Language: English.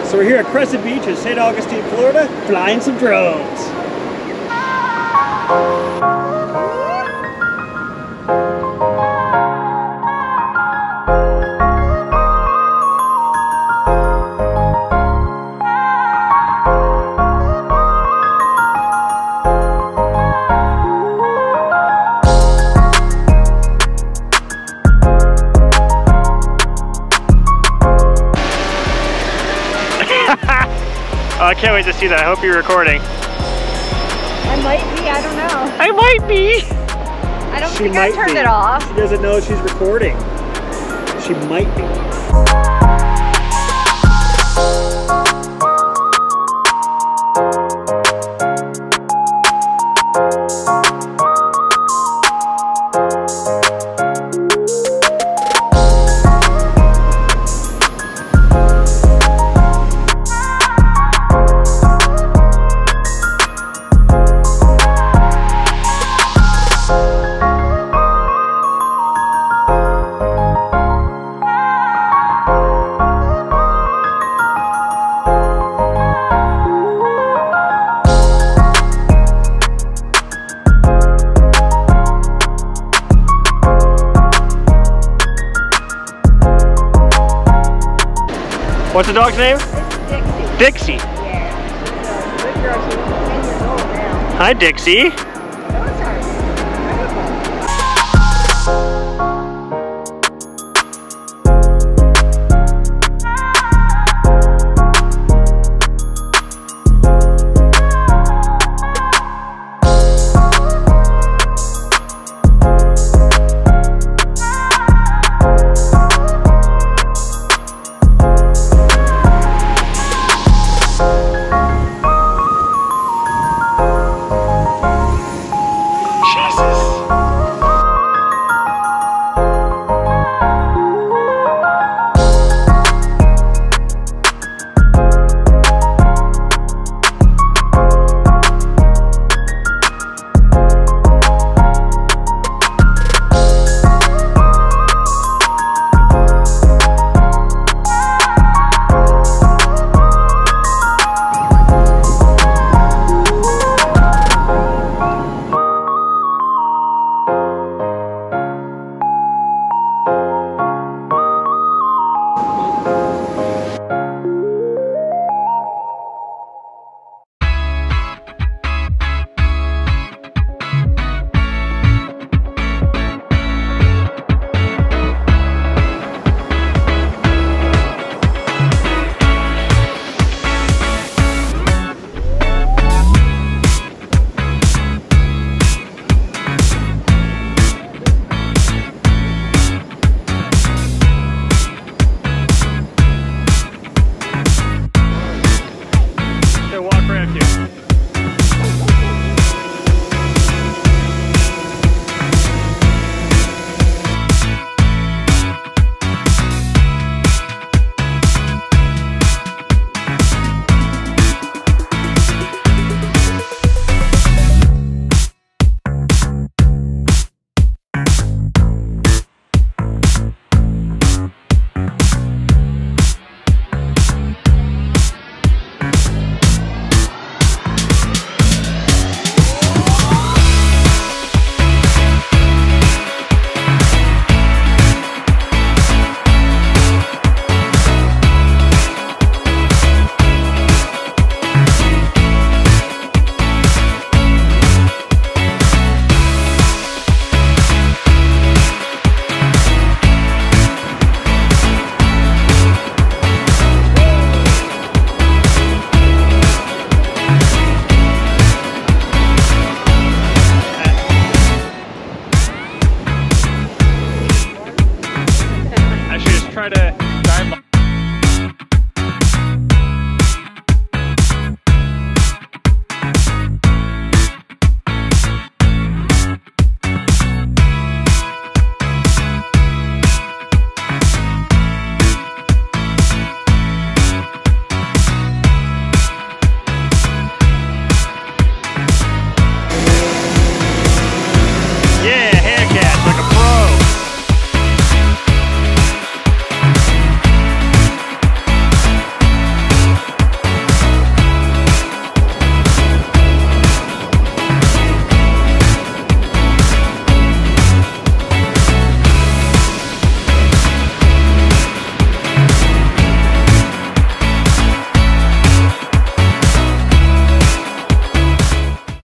So we're here at Crescent Beach in St. Augustine, Florida, flying some drones. Oh, I can't wait to see that. I hope you're recording. I might be, I don't know. I might be. I don't think I turned it off. She doesn't know she's recording. She might be. What's the dog's name? It's Dixie. Dixie. Yeah. Good girl, she's 10 years old now. Hi, Dixie. Those are beautiful.